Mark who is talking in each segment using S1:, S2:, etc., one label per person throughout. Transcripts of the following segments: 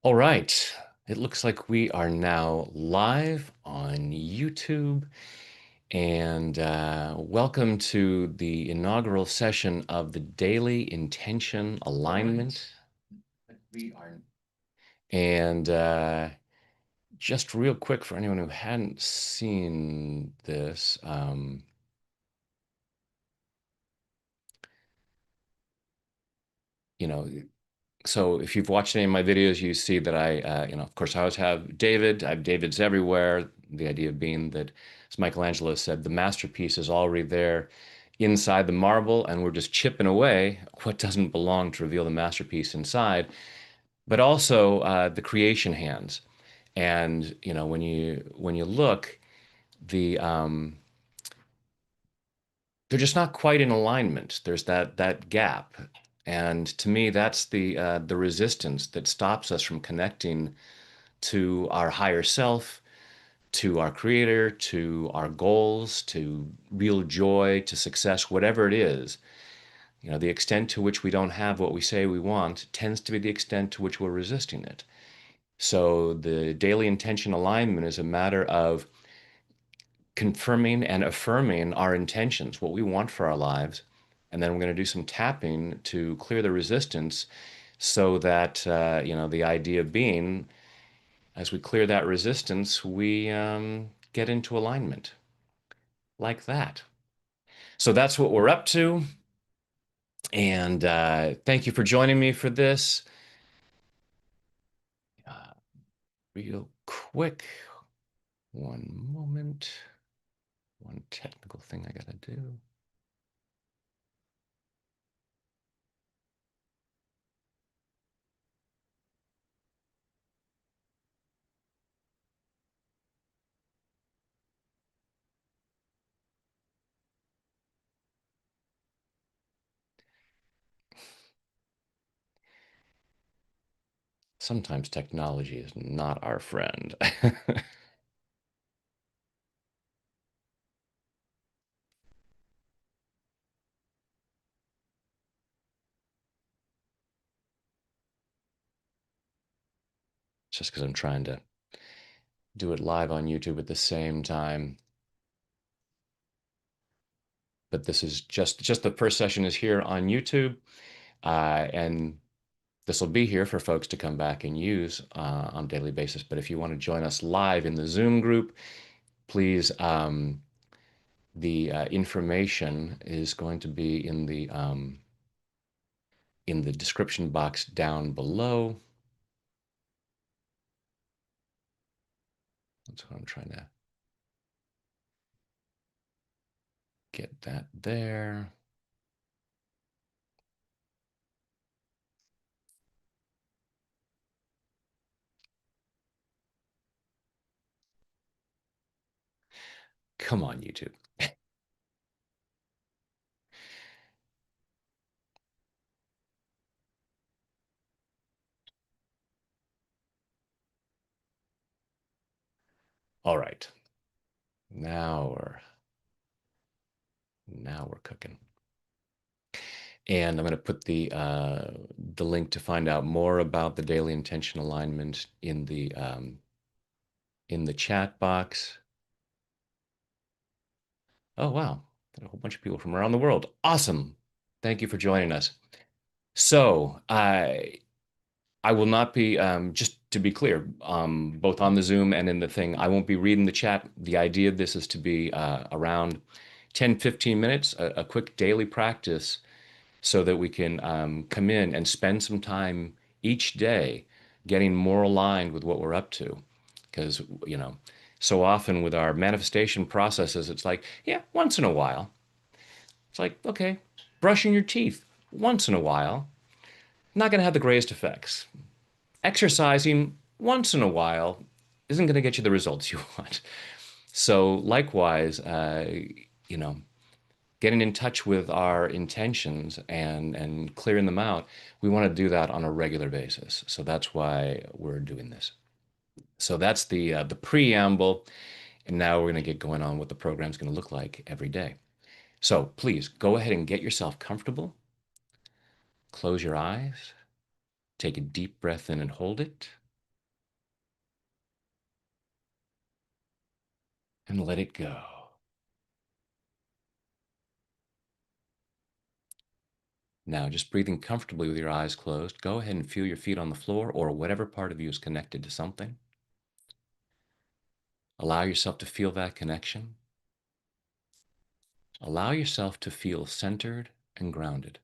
S1: All right. It looks like we are now live on YouTube. And welcome to the inaugural session of the Daily Intention Alignment. We are. And just real quick for anyone who hadn't seen this, you know, so if you've watched any of my videos, you see that of course, I always have David. I have Davids everywhere. The idea being that, as Michelangelo said, the masterpiece is already there inside the marble, and we're just chipping away what doesn't belong to reveal the masterpiece inside, but also the creation hands. And when you look, the they're just not quite in alignment. There's that gap. And to me, that's the resistance that stops us from connecting to our higher self, to our creator, to our goals, to real joy, to success, whatever it is. The extent to which we don't have what we say we want tends to be the extent to which we're resisting it. So the daily intention alignment is a matter of confirming and affirming our intentions, what we want for our lives. And then we're going to do some tapping to clear the resistance so that, the idea being, as we clear that resistance, we get into alignment like that. So that's what we're up to. And thank you for joining me for this. Uh, Real quick, one moment, one technical thing I got to do. Sometimes technology is not our friend. Just because I'm trying to do it live on YouTube at the same time. But this is just the first session is here on YouTube, and this will be here for folks to come back and use on a daily basis. But if you want to join us live in the Zoom group, please. The information is going to be in the description box down below. That's what I'm trying to get that there. Come on, YouTube. All right. Now we're now we're cooking. And I'm going to put the link to find out more about the daily intention alignment in the chat box. Oh wow, got a whole bunch of people from around the world. Awesome. Thank you for joining us. So I will not be, just to be clear, both on the Zoom and in the thing, I won't be reading the chat. The idea of this is to be around 10, 15 minutes, a quick daily practice so that we can come in and spend some time each day getting more aligned with what we're up to. Because, so often with our manifestation processes, it's like, yeah, once in a while. It's like, okay, brushing your teeth once in a while, not going to have the greatest effects. Exercising once in a while isn't going to get you the results you want. So, likewise, you know, getting in touch with our intentions and clearing them out, we want to do that on a regular basis. So that's why we're doing this. So that's the preamble, and now we're going to get going on what the program's going to look like every day. So please go ahead and get yourself comfortable. Close your eyes. Take a deep breath in and hold it. and let it go. Now, just breathing comfortably with your eyes closed, go ahead and feel your feet on the floor or whatever part of you is connected to something. Allow yourself to feel that connection. Allow yourself to feel centered and grounded.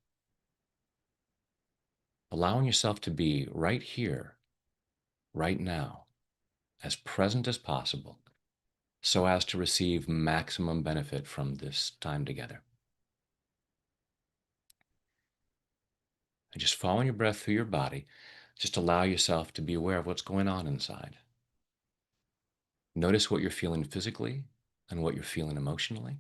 S1: Allowing yourself to be right here, right now, as present as possible, so as to receive maximum benefit from this time together. And just following your breath through your body, just allow yourself to be aware of what's going on inside. Notice what you're feeling physically and what you're feeling emotionally.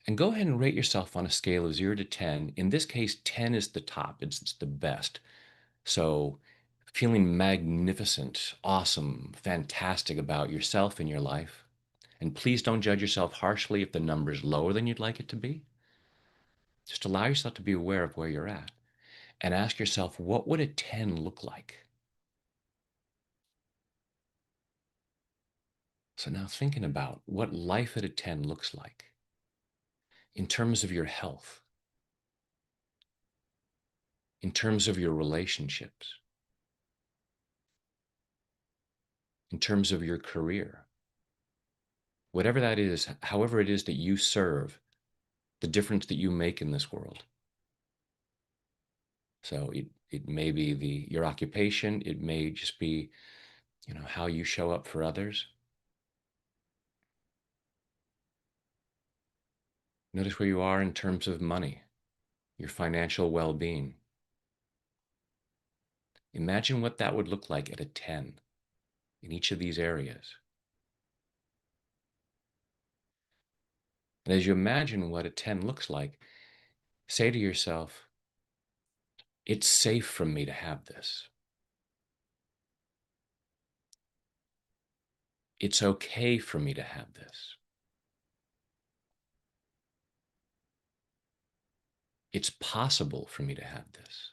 S1: And go ahead and rate yourself on a scale of 0 to 10. In this case, 10 is the top, it's the best. So, feeling magnificent, awesome, fantastic about yourself and your life. And please don't judge yourself harshly if the number is lower than you'd like it to be. Just allow yourself to be aware of where you're at and ask yourself, what would a 10 look like? So now thinking about what life at a 10 looks like in terms of your health, in terms of your relationships, in terms of your career, whatever that is, however it is that you serve, the difference that you make in this world. So it may be your occupation, it may just be, how you show up for others. Notice where you are in terms of money, your financial well-being. Imagine what that would look like at a 10 in each of these areas. And as you imagine what a 10 looks like, say to yourself, it's safe for me to have this. It's okay for me to have this. It's possible for me to have this.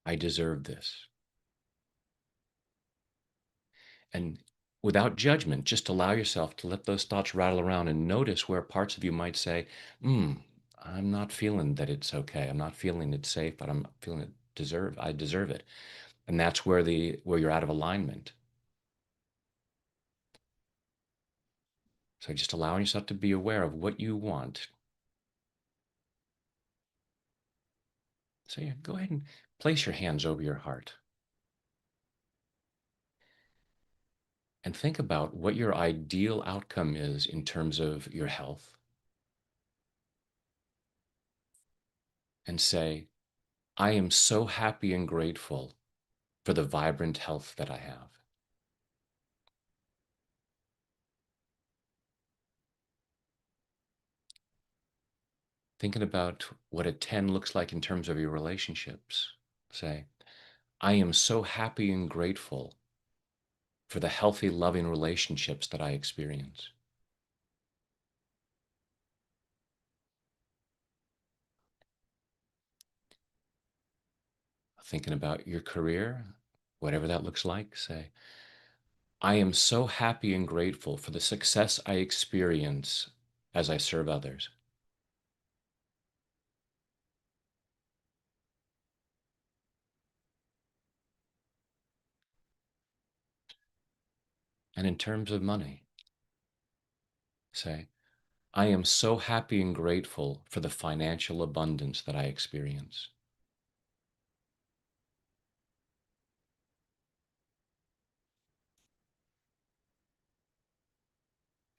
S1: I deserve this. And without judgment, just allow yourself to let those thoughts rattle around and notice where parts of you might say, I'm not feeling that it's okay. I'm not feeling it's safe, but I'm feeling I deserve it. And that's where you're out of alignment. So just allowing yourself to be aware of what you want. So yeah, go ahead and place your hands over your heart and think about what your ideal outcome is in terms of your health and say, I am so happy and grateful for the vibrant health that I have. Thinking about what a 10 looks like in terms of your relationships. Say, I am so happy and grateful for the healthy, loving relationships that I experience. Thinking about your career, whatever that looks like, say, I am so happy and grateful for the success I experience as I serve others. And in terms of money, say, I am so happy and grateful for the financial abundance that I experience.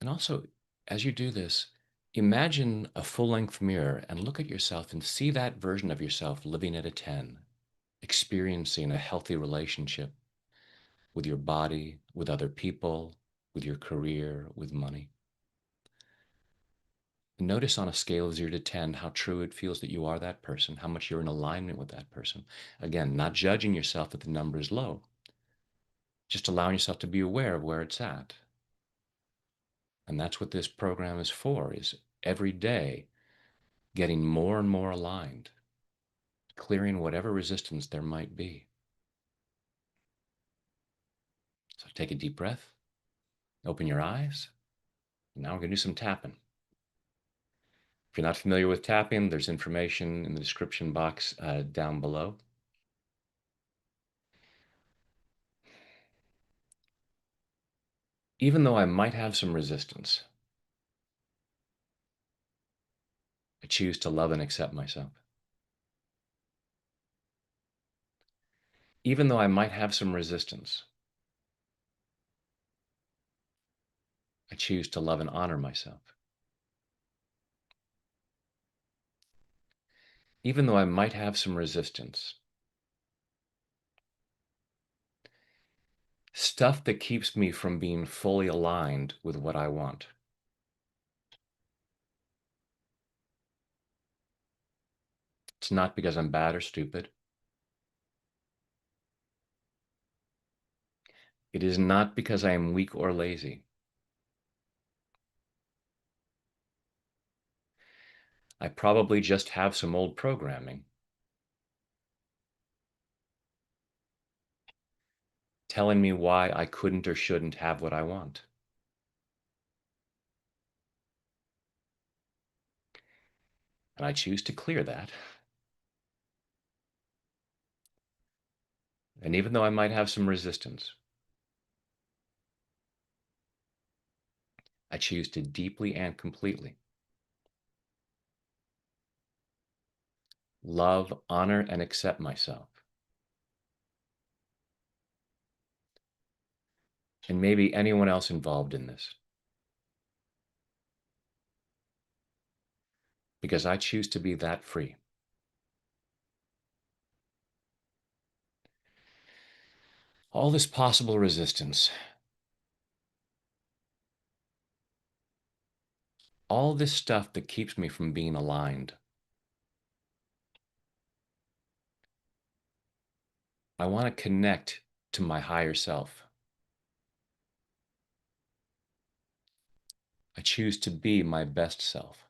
S1: And also, as you do this, imagine a full-length mirror and look at yourself and see that version of yourself living at a 10, experiencing a healthy relationship with your body, with other people, with your career, with money. And notice on a scale of 0 to 10 how true it feels that you are that person, how much you're in alignment with that person. Again, not judging yourself if the number is low, just allowing yourself to be aware of where it's at. And that's what this program is for, is every day getting more and more aligned, clearing whatever resistance there might be. Take a deep breath. Open your eyes. Now we're going to do some tapping. If you're not familiar with tapping, there's information in the description box down below. Even though I might have some resistance, I choose to love and accept myself. Even though I might have some resistance, I choose to love and honor myself. Even though I might have some resistance, stuff that keeps me from being fully aligned with what I want. It's not because I'm bad or stupid. It is not because I am weak or lazy. I probably just have some old programming telling me why I couldn't or shouldn't have what I want. And I choose to clear that. And even though I might have some resistance, I choose to deeply and completely love, honor, and accept myself. And maybe anyone else involved in this. Because I choose to be that free. All this possible resistance, all this stuff that keeps me from being aligned, I want to connect to my higher self. I choose to be my best self.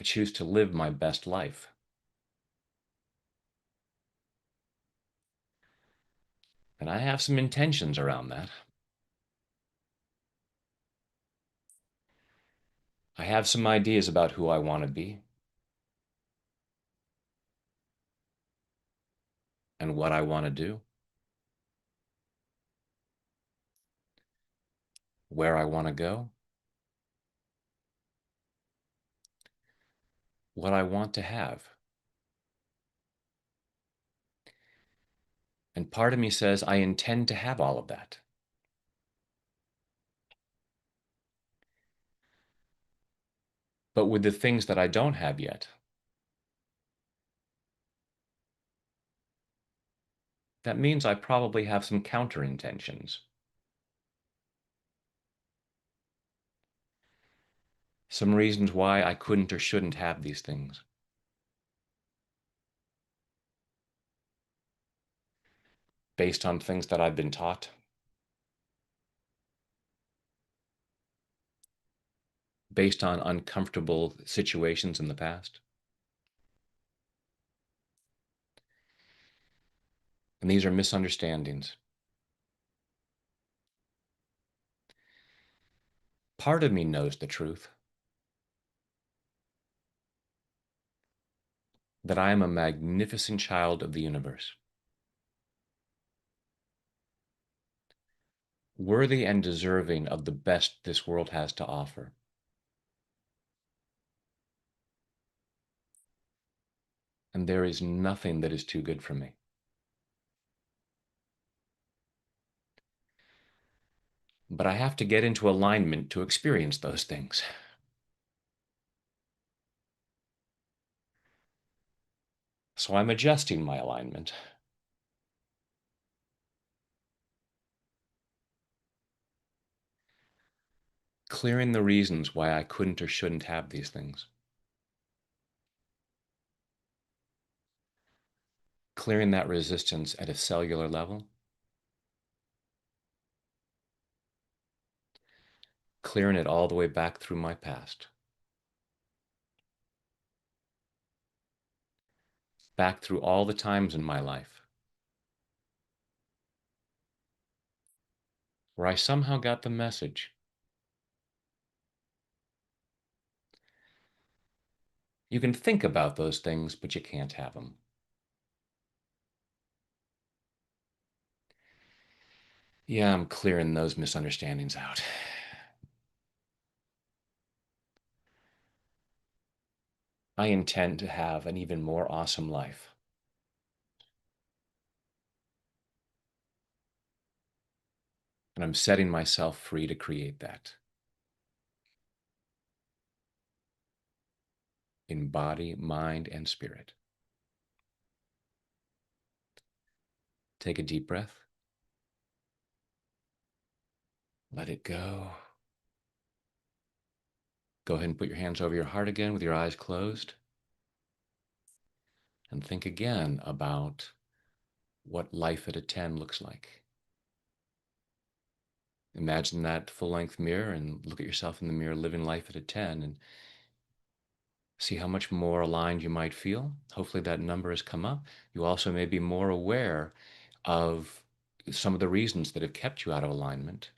S1: I choose to live my best life. And I have some intentions around that. I have some ideas about who I want to be and what I want to do, where I want to go, what I want to have. And part of me says I intend to have all of that. But with the things that I don't have yet, that means I probably have some counter intentions. Some reasons why I couldn't or shouldn't have these things. Based on things that I've been taught, based on uncomfortable situations in the past. And these are misunderstandings. Part of me knows the truth, that I am a magnificent child of the universe, worthy and deserving of the best this world has to offer. And there is nothing that is too good for me. But I have to get into alignment to experience those things. So I'm adjusting my alignment. Clearing the reasons why I couldn't or shouldn't have these things. Clearing that resistance at a cellular level. Clearing it all the way back through my past. Back through all the times in my life where I somehow got the message. You can think about those things, but you can't have them. Yeah, I'm clearing those misunderstandings out. I intend to have an even more awesome life. And I'm setting myself free to create that in body, mind, and spirit. Take a deep breath. Let it go. Go ahead and put your hands over your heart again with your eyes closed. And think again about what life at a 10 looks like. Imagine that full-length mirror and look at yourself in the mirror living life at a 10 and see how much more aligned you might feel. Hopefully that number has come up. You also may be more aware of some of the reasons that have kept you out of alignment.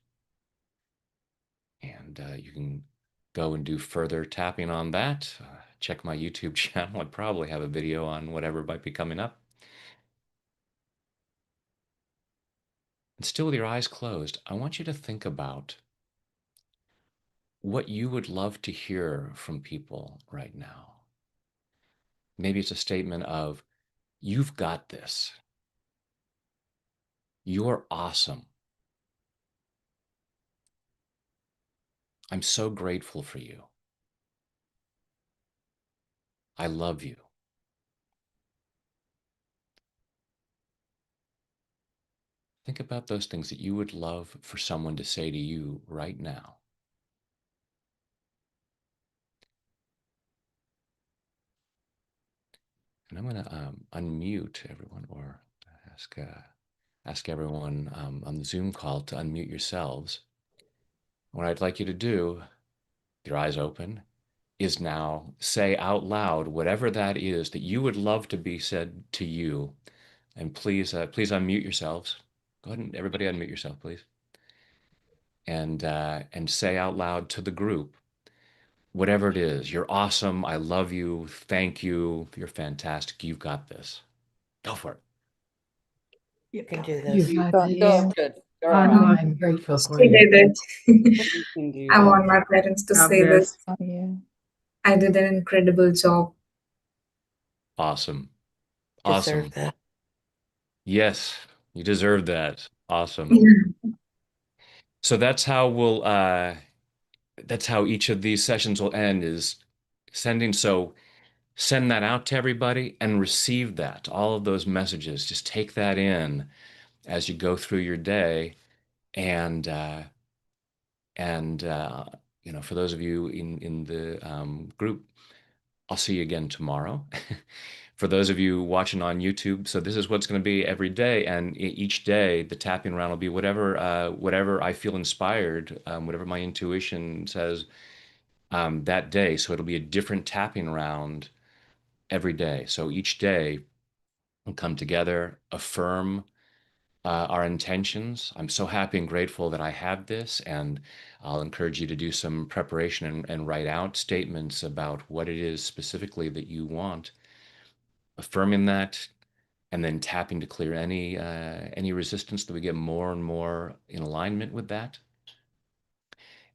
S1: And you can go and do further tapping on that. Check my YouTube channel. I probably have a video on whatever might be coming up. And still with your eyes closed, I want you to think about what you would love to hear from people right now. Maybe it's a statement of, you've got this. You're awesome. I'm so grateful for you. I love you. Think about those things that you would love for someone to say to you right now. And I'm going to unmute everyone, or ask ask everyone on the Zoom call to unmute yourselves. What I'd like you to do, with your eyes open, is now say out loud whatever that is that you would love to be said to you. And please unmute yourselves. Go ahead and everybody unmute yourself, please. And say out loud to the group whatever it is. You're awesome. I love you. Thank you. You're fantastic. You've got this. Go for it.
S2: You can do
S3: You
S2: this.
S3: got
S2: Go,
S3: this.
S2: good.
S3: I
S2: Girl.
S3: know I'm grateful for
S4: She
S3: you.
S4: did it.
S2: You can do
S4: I
S2: this.
S4: want my parents to
S3: God
S4: say
S3: bless
S4: this.
S3: you.
S4: I did an incredible job.
S1: Awesome.
S2: Deserve
S1: Awesome.
S2: that.
S1: Yes, you deserve that. Awesome.
S4: Yeah.
S1: So that's how each of these sessions will end, is sending. So send that out to everybody and receive that, all of those messages. Just take that in as you go through your day. And and for those of you in the group, I'll see you again tomorrow. For those of you watching on YouTube, so this is what's going to be every day, and each day the tapping round will be whatever I feel inspired, whatever my intuition says that day. So it'll be a different tapping round every day. So each day we'll come together, affirm our intentions. I'm so happy and grateful that I have this, and I'll encourage you to do some preparation and write out statements about what it is specifically that you want, affirming that, and then tapping to clear any resistance that we get more and more in alignment with that,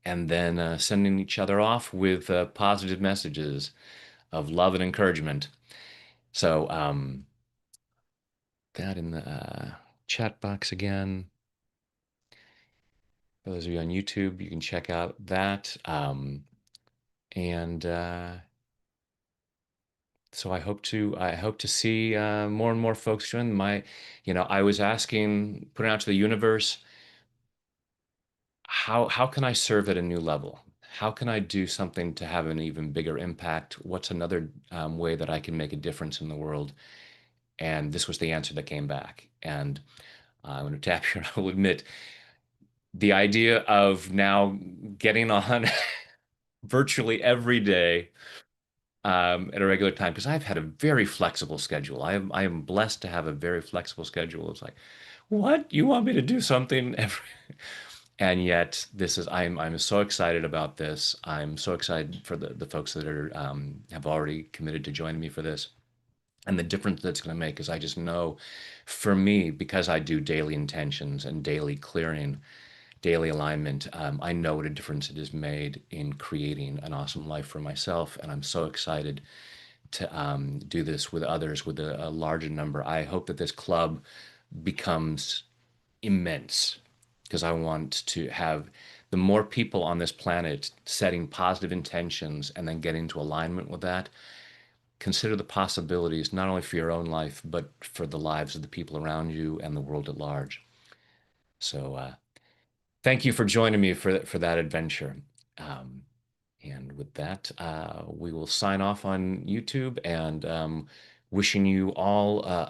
S1: and then sending each other off with positive messages of love and encouragement. So that in the chat box again. For those of you on YouTube, you can check out that. And so I hope to see more and more folks join my. I was asking, putting out to the universe, how can I serve at a new level? How can I do something to have an even bigger impact? What's another way that I can make a difference in the world? And this was the answer that came back. And I'm going to tap here. I will admit the idea of now getting on virtually every day at a regular time, because I've had a very flexible schedule. I am blessed to have a very flexible schedule. It's like, what? You want me to do something every And yet I'm so excited about this. I'm so excited for the folks that are have already committed to joining me for this. And the difference that's going to make is I just know for me, because I do daily intentions and daily clearing, daily alignment, I know what a difference it has made in creating an awesome life for myself. And I'm so excited to do this with others, with a larger number. I hope that this club becomes immense because I want to have the more people on this planet setting positive intentions and then getting into alignment with that. Consider the possibilities not only for your own life, but for the lives of the people around you and the world at large. So, thank you for joining me for that adventure. Um, and with that, we will sign off on YouTube and wishing you all an